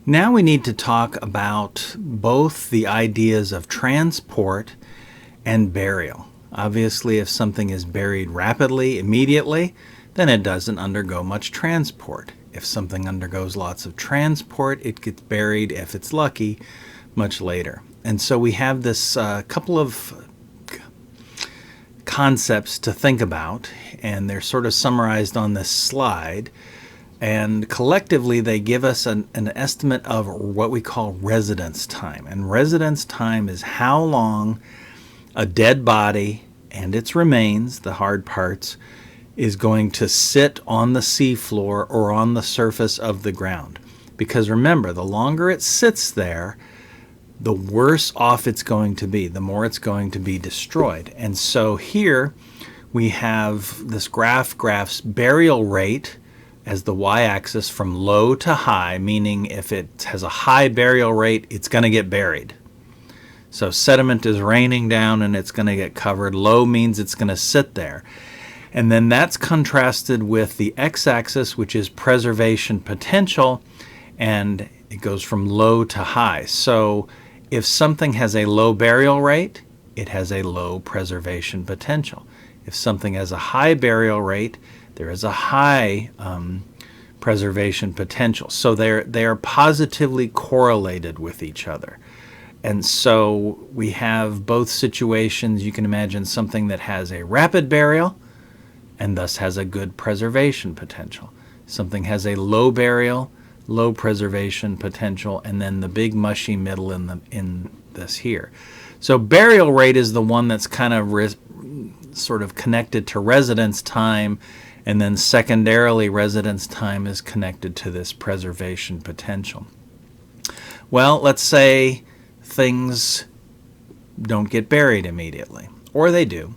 Now we need to talk about both the ideas of transport and burial. Obviously, if something is buried rapidly, immediately, then it doesn't undergo much transport. If something undergoes lots of transport, it gets buried, if it's lucky, much later. And so we have this couple of concepts to think about, and they're sort of summarized on this slide. And collectively, they give us an estimate of what we call residence time. And residence time is how long a dead body and its remains, the hard parts, is going to sit on the seafloor or on the surface of the ground. Because remember, the longer it sits there, the worse off it's going to be, the more it's going to be destroyed. And so here we have this graphs burial rate as the y-axis from low to high, meaning if it has a high burial rate, it's going to get buried. So sediment is raining down and it's going to get covered. Low means it's going to sit there. And then that's contrasted with the x-axis, which is preservation potential, and it goes from low to high. So if something has a low burial rate, it has a low preservation potential. If something has a high burial rate, there is a high preservation potential. So they are positively correlated with each other. And so we have both situations. You can imagine something that has a rapid burial and thus has a good preservation potential. Something has a low burial, low preservation potential, and then the big mushy middle in this here. So burial rate is the one that's kind of sort of connected to residence time, and then secondarily residence time is connected to this preservation potential. Well, let's say things don't get buried immediately, or they do.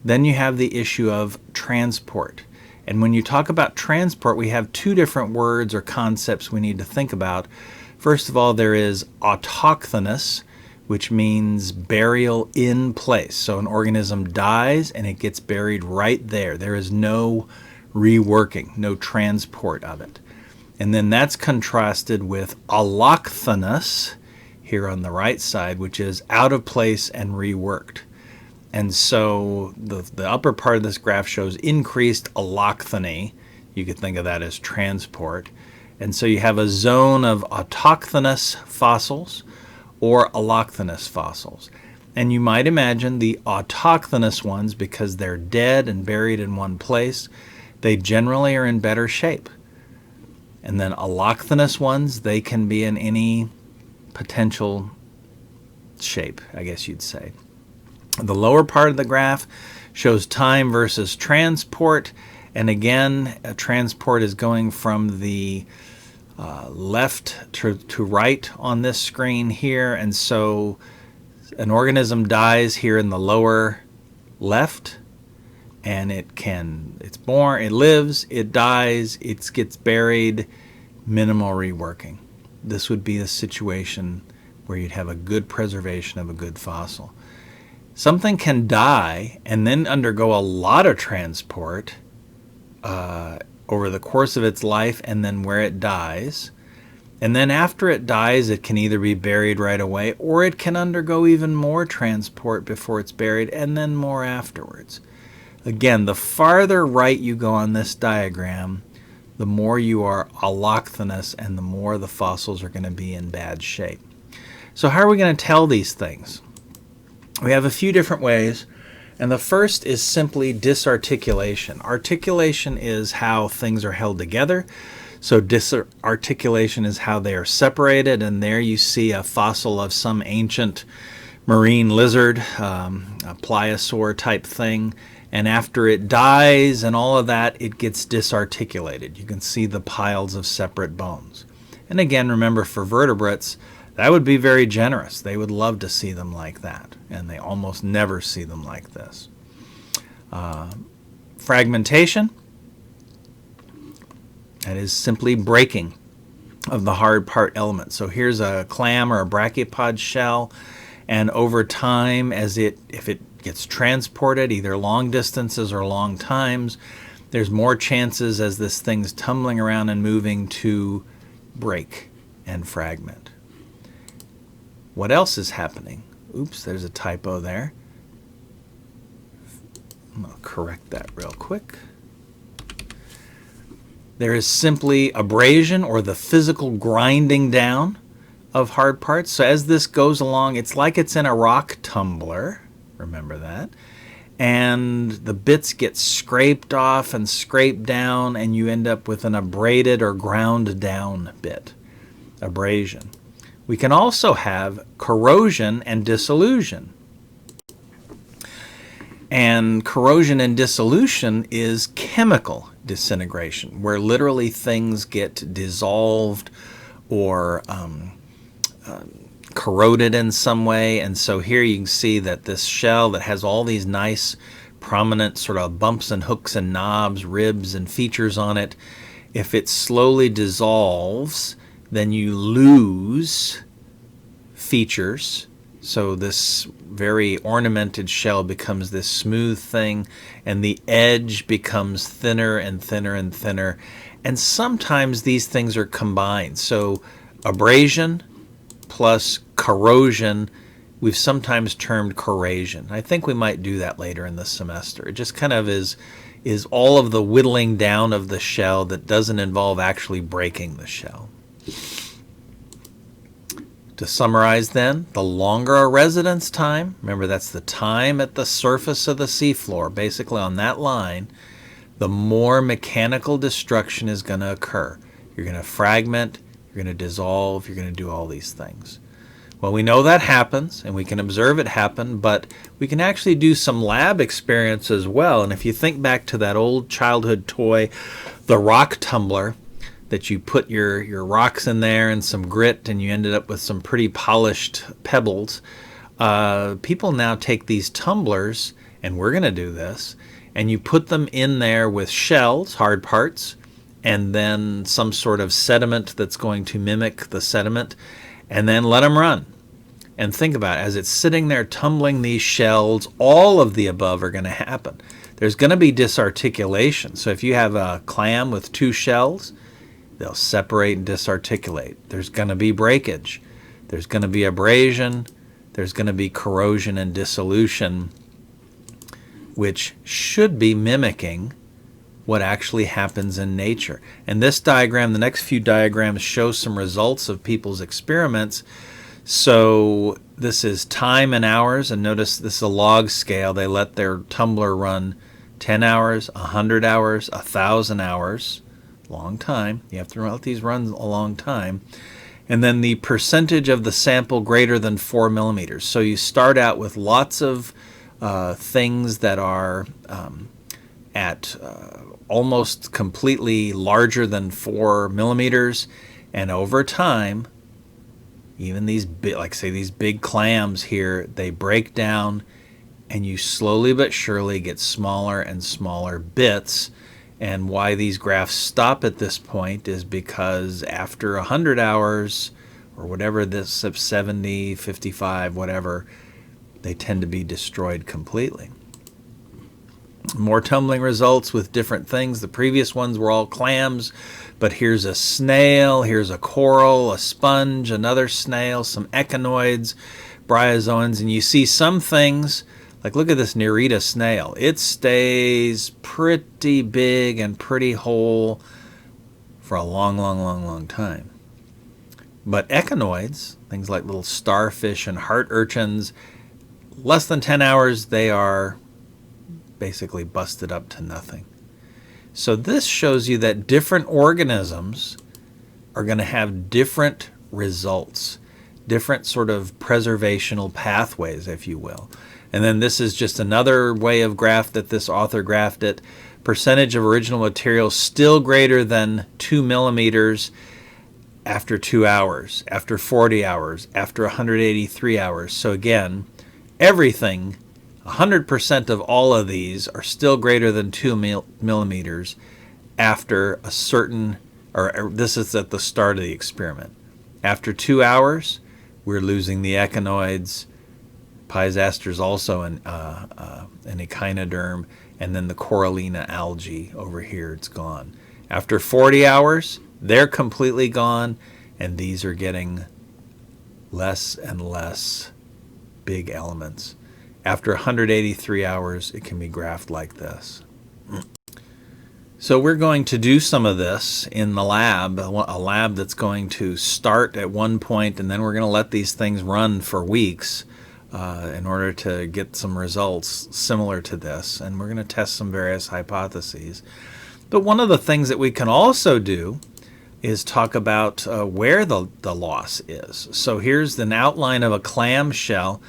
Then you have the issue of transport. And when you talk about transport, we have two different words or concepts we need to think about. First of all, there is autochthonous, which means burial in place. So an organism dies and it gets buried right there. There is no reworking, no transport of it. And then that's contrasted with allochthonous here on the right side, which is out of place and reworked. And so the upper part of this graph shows increased allochthony. You could think of that as transport. And so you have a zone of autochthonous fossils or allochthonous fossils. And you might imagine the autochthonous ones, because they're dead and buried in one place, they generally are in better shape. And then allochthonous ones, they can be in any potential shape, I guess you'd say. The lower part of the graph shows time versus transport. And again, transport is going from the left to right on this screen here. And so an organism dies here in the lower left, and it's born, it lives, it dies, it gets buried, minimal reworking. This would be a situation where you'd have a good preservation of a good fossil. Something can die and then undergo a lot of transport over the course of its life, and then where it dies. And then after it dies, it can either be buried right away, or it can undergo even more transport before it's buried, and then more afterwards. Again, the farther right you go on this diagram, the more you are allochthonous and the more the fossils are going to be in bad shape. So how are we going to tell these things? We have a few different ways, and the first is simply disarticulation. Articulation is how things are held together. So disarticulation is how they are separated, and there you see a fossil of some ancient marine lizard, a pliosaur type thing, and after it dies and all of that, it gets disarticulated. You can see the piles of separate bones. And again, remember, for vertebrates, that would be very generous. They would love to see them like that, and they almost never see them like this. Fragmentation, that is simply breaking of the hard part element. So here's a clam or a brachiopod shell, and over time, if it gets transported, either long distances or long times, there's more chances as this thing's tumbling around and moving to break and fragment. What else is happening? Oops, there's a typo there. I'm going to correct that real quick. There is simply abrasion, or the physical grinding down of hard parts. So as this goes along, it's like it's in a rock tumbler. Remember that. And the bits get scraped off and scraped down, and you end up with an abraded or ground down bit. Abrasion. We can also have corrosion and dissolution. And corrosion and dissolution is chemical disintegration, where literally things get dissolved or corroded in some way. And so here you can see that this shell that has all these nice prominent sort of bumps and hooks and knobs, ribs and features on it, if it slowly dissolves, then you lose features. So this very ornamented shell becomes this smooth thing, and the edge becomes thinner and thinner and thinner. And sometimes these things are combined. So abrasion plus corrosion, we've sometimes termed corrasion. I think we might do that later in the semester. It just kind of is all of the whittling down of the shell that doesn't involve actually breaking the shell. To summarize then, the longer a residence time, remember that's the time at the surface of the seafloor, basically on that line, the more mechanical destruction is going to occur. You're going to fragment, you're going to dissolve, you're going to do all these things. Well, we know that happens, and we can observe it happen, but we can actually do some lab experience as well. And if you think back to that old childhood toy, the rock tumbler, that you put your rocks in there and some grit, and you ended up with some pretty polished pebbles. People now take these tumblers, and we're going to do this, and you put them in there with shells, hard parts, and then some sort of sediment that's going to mimic the sediment, and then let them run. And think about it, as it's sitting there tumbling these shells, all of the above are going to happen. There's going to be disarticulation. So if you have a clam with two shells, they'll separate and disarticulate. There's going to be breakage. There's going to be abrasion. There's going to be corrosion and dissolution, which should be mimicking what actually happens in nature. And this diagram, the next few diagrams, show some results of people's experiments. So this is time in hours, and notice this is a log scale. They let their tumbler run 10 hours, 100 hours, 1,000 hours. Long time. You have to let these run a long time. And then the percentage of the sample greater than 4 millimeters. So you start out with lots of things that are at almost completely larger than 4 millimeters. And over time, even these big, like say these big clams here, they break down, and you slowly but surely get smaller and smaller bits. And why these graphs stop at this point is because after 100 hours, or whatever this, 70, 55, whatever, they tend to be destroyed completely. More tumbling results with different things. The previous ones were all clams, but here's a snail, here's a coral, a sponge, another snail, some echinoids, bryozoans, and you see some things. Like, look at this Nerita snail. It stays pretty big and pretty whole for a long, long, long, long time. But echinoids, things like little starfish and heart urchins, less than 10 hours, they are basically busted up to nothing. So this shows you that different organisms are going to have different results, different sort of preservational pathways, if you will. And then this is just another way of graph that this author graphed it. Percentage of original material still greater than 2 millimeters after 2 hours, after 40 hours, after 183 hours. So again, everything, 100% of all of these are still greater than 2 millimeters after a certain, or this is at the start of the experiment. After 2 hours, we're losing the echinoids. Pisaster is also an echinoderm, and then the corallina algae over here, it's gone. After 40 hours, they're completely gone, and these are getting less and less big elements. After 183 hours, it can be graphed like this. So we're going to do some of this in the lab, a lab that's going to start at one point, and then we're going to let these things run for weeks in order to get some results similar to this. And we're going to test some various hypotheses. But one of the things that we can also do is talk about where the loss is. So here's an outline of a clam shell,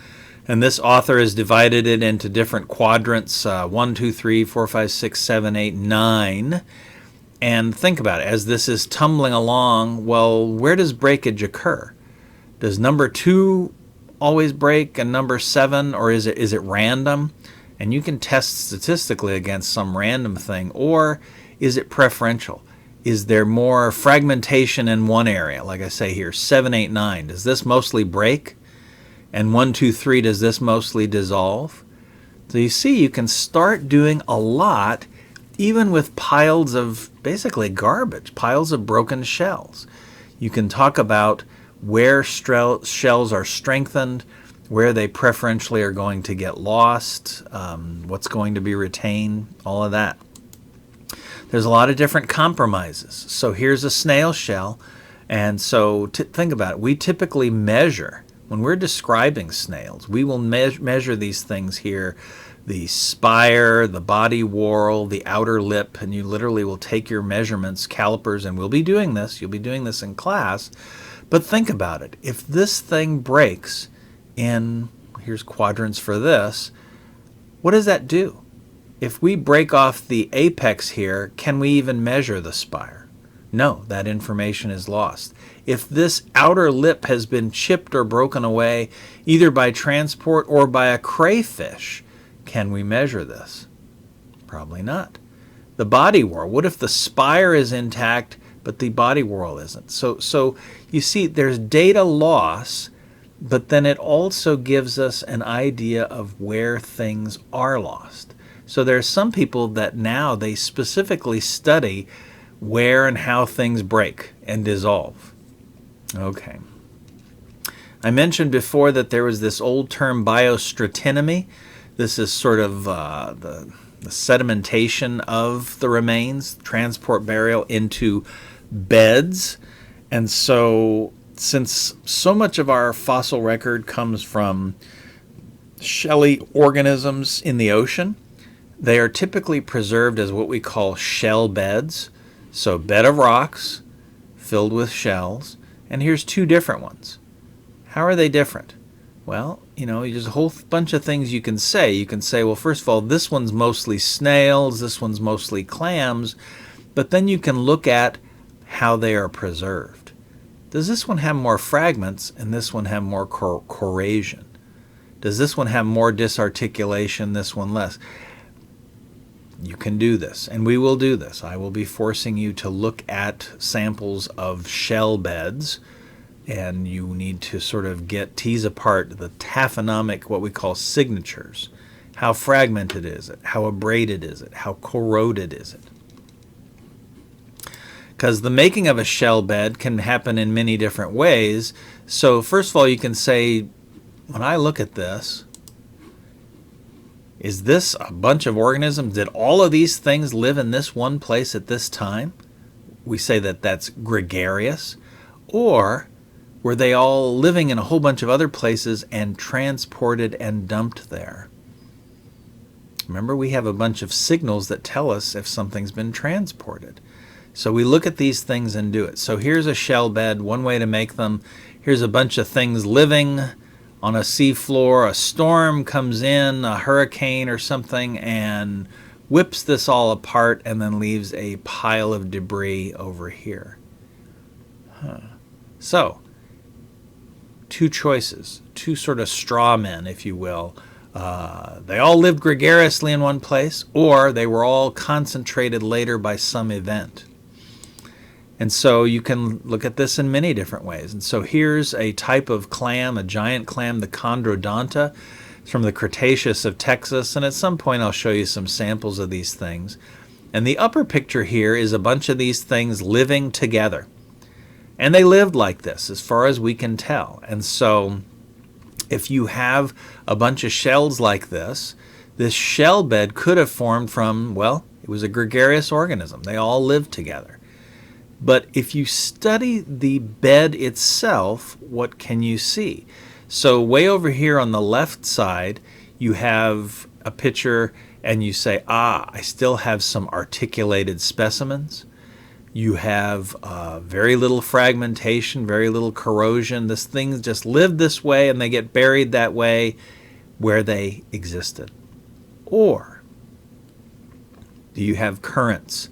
and this author has divided it into different quadrants, 1, 2, 3, 4, 5, 6, 7, 8, 9. And think about it, as this is tumbling along, well, where does breakage occur? Does number 2 always break and number 7, or is it random? And you can test statistically against some random thing, or is it preferential? Is there more fragmentation in one area? Like I say here, 7, 8, 9. Does this mostly break? And 1, 2, 3, does this mostly dissolve? So you see, you can start doing a lot even with piles of basically garbage, piles of broken shells. You can talk about where shells are strengthened, where they preferentially are going to get lost, what's going to be retained, all of that. There's a lot of different compromises. So here's a snail shell, and so think about it. We typically measure, when we're describing snails, we will measure these things here, the spire, the body whorl, the outer lip, and you literally will take your measurements, calipers, and we'll be doing this. You'll be doing this in class. But think about it. If this thing breaks in, here's quadrants for this, what does that do? If we break off the apex here, can we even measure the spire? No, that information is lost. If this outer lip has been chipped or broken away, either by transport or by a crayfish, can we measure this? Probably not. The body whorl, what if the spire is intact, but the body whorl isn't? So you see, there's data loss, but then it also gives us an idea of where things are lost. So there are some people that now they specifically study where and how things break and dissolve. Okay. I mentioned before that there was this old term biostratinommy. This is sort of the sedimentation of the remains, transport burial into beds. And so since so much of our fossil record comes from shelly organisms in the ocean, they are typically preserved as what we call shell beds. So bed of rocks filled with shells. And here's two different ones. How are they different? Well, there's a whole bunch of things you can say. You can say, well, first of all, this one's mostly snails, this one's mostly clams, but then you can look at how they are preserved. Does this one have more fragments and this one have more corrosion? Does this one have more disarticulation, this one less? You can do this, and we will do this. I will be forcing you to look at samples of shell beds, and you need to sort of tease apart the taphonomic, what we call signatures. How fragmented is it? How abraded is it? How corroded is it? Because the making of a shell bed can happen in many different ways. So first of all, you can say, when I look at this, is this a bunch of organisms? Did all of these things live in this one place at this time? We say that that's gregarious. Or were they all living in a whole bunch of other places and transported and dumped there? Remember, we have a bunch of signals that tell us if something's been transported. So we look at these things and do it. So here's a shell bed, one way to make them. Here's a bunch of things living on a seafloor. A storm comes in, a hurricane or something, and whips this all apart and then leaves a pile of debris over here. So, two choices, two sort of straw men, if you will. They all lived gregariously in one place, or they were all concentrated later by some event. And so you can look at this in many different ways. And so here's a type of clam, a giant clam, the Chondrodonta. It's from the Cretaceous of Texas, and at some point I'll show you some samples of these things. And the upper picture here is a bunch of these things living together. And they lived like this as far as we can tell. And so if you have a bunch of shells like this shell bed could have formed from, well, it was a gregarious organism. They all lived together. But if you study the bed itself, what can you see? So way over here on the left side, you have a picture and you say, I still have some articulated specimens. You have very little fragmentation, very little corrosion. This thing just lived this way and they get buried that way where they existed. Or do you have currents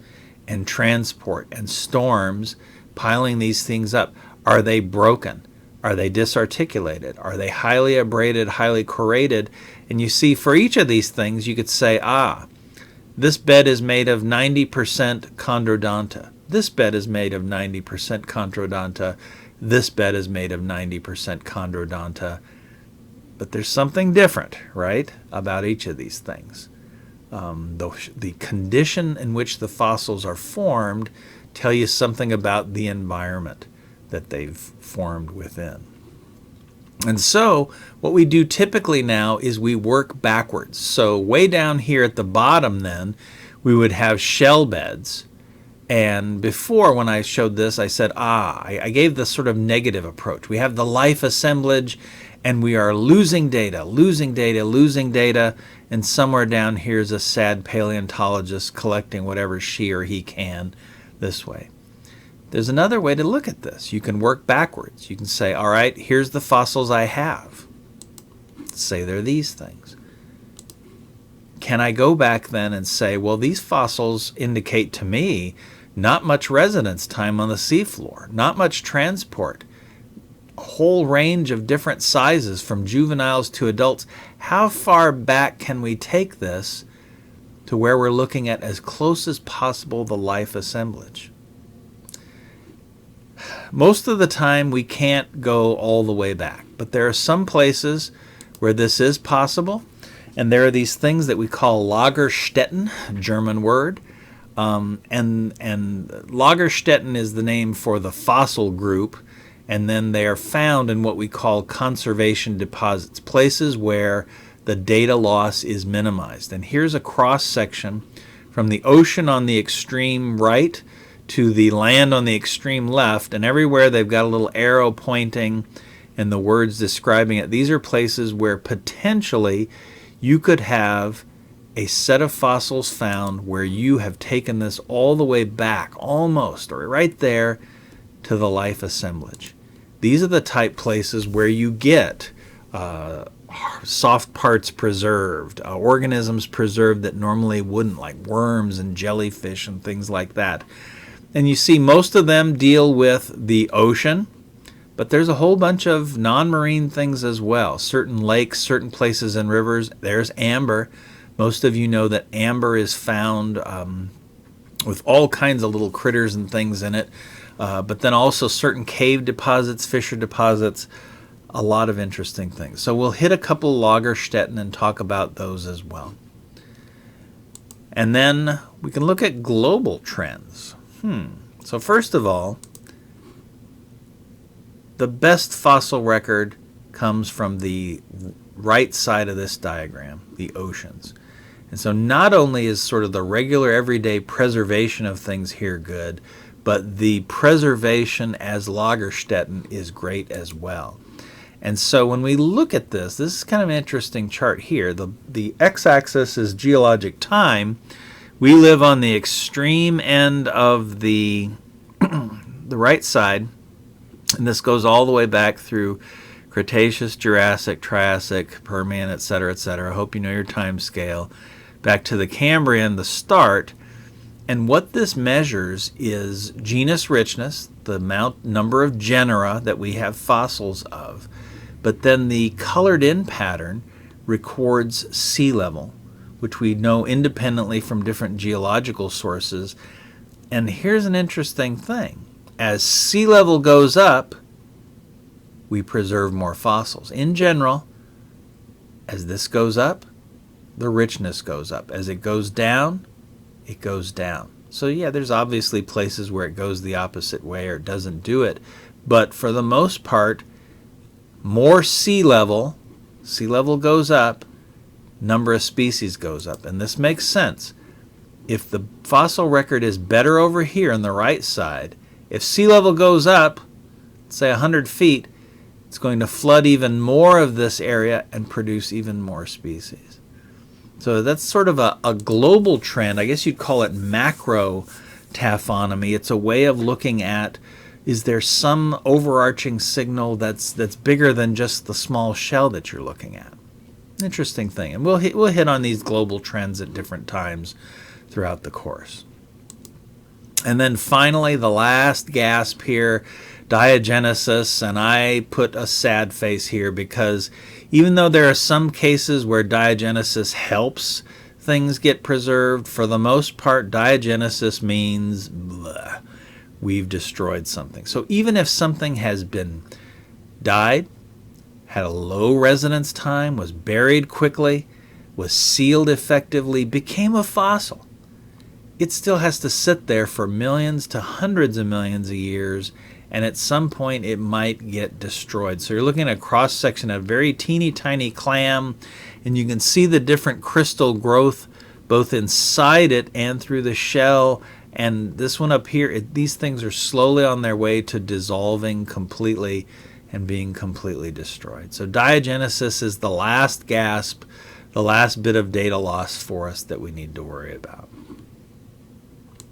and transport and storms piling these things up? Are they broken? Are they disarticulated? Are they highly abraded, highly corraded? And you see, for each of these things, you could say, this bed is made of 90% chondrodonta. This bed is made of 90% chondrodonta. This bed is made of 90% chondrodonta. But there's something different, right, about each of these things. The condition in which the fossils are formed tell you something about the environment that they've formed within. And so what we do typically now is we work backwards. So way down here at the bottom then, we would have shell beds. And before, when I showed this, I said, I gave this sort of negative approach. We have the life assemblage, and we are losing data, and somewhere down here is a sad paleontologist collecting whatever she or he can this way. There's another way to look at this. You can work backwards. You can say, all right, here's the fossils I have. Say they're these things. Can I go back then and say, well, these fossils indicate to me not much residence time on the seafloor, not much transport, a whole range of different sizes from juveniles to adults. How far back can we take this to where we're looking at as close as possible the life assemblage? Most of the time we can't go all the way back, but there are some places where this is possible. And there are these things that we call Lagerstätten, German word. And Lagerstätten is the name for the fossil group. And then they are found in what we call conservation deposits, places where the data loss is minimized. And here's a cross section from the ocean on the extreme right to the land on the extreme left. And everywhere they've got a little arrow pointing and the words describing it. These are places where potentially you could have a set of fossils found where you have taken this all the way back, almost, or right there, to the life assemblage. These are the type places where you get soft parts preserved, organisms preserved that normally wouldn't, like worms and jellyfish and things like that. And you see most of them deal with the ocean, but there's a whole bunch of non-marine things as well. Certain lakes, certain places and rivers. There's amber. Most of you know that amber is found with all kinds of little critters and things in it. But then also certain cave deposits, fissure deposits, a lot of interesting things. So we'll hit a couple Lagerstätten and talk about those as well. And then we can look at global trends. So first of all, the best fossil record comes from the right side of this diagram, the oceans. And so not only is sort of the regular everyday preservation of things here good, but the preservation as Lagerstätten is great as well. And so when we look at this is kind of an interesting chart here. The x-axis is geologic time. We live on the extreme end of the right side, and this goes all the way back through Cretaceous, Jurassic, Triassic, Permian, etc., etc. I hope you know your time scale. Back to the Cambrian, the start. And what this measures is genus richness, the number of genera that we have fossils of. But then the colored in pattern records sea level, which we know independently from different geological sources. And here's an interesting thing. As sea level goes up, we preserve more fossils. In general, as this goes up, the richness goes up. As it goes down, it goes down. So yeah, there's obviously places where it goes the opposite way or doesn't do it. But for the most part, more sea level goes up, number of species goes up. And this makes sense. If the fossil record is better over here on the right side, if sea level goes up, say 100 feet, it's going to flood even more of this area and produce even more species. So that's sort of a global trend. I guess you'd call it macro taphonomy. It's a way of looking at, is there some overarching signal that's bigger than just the small shell that you're looking at? Interesting thing. And we'll hit on these global trends at different times throughout the course. And then finally, the last gasp here, diagenesis, and I put a sad face here because even though there are some cases where diagenesis helps things get preserved, for the most part, diagenesis means bleh, we've destroyed something. So even if something has been died, had a low residence time, was buried quickly, was sealed effectively, became a fossil, it still has to sit there for millions to hundreds of millions of years, and at some point it might get destroyed. So you're looking at a cross-section of a very teeny tiny clam, and you can see the different crystal growth both inside it and through the shell. And this one up here, these things are slowly on their way to dissolving completely and being completely destroyed. So diagenesis is the last gasp, the last bit of data loss for us that we need to worry about.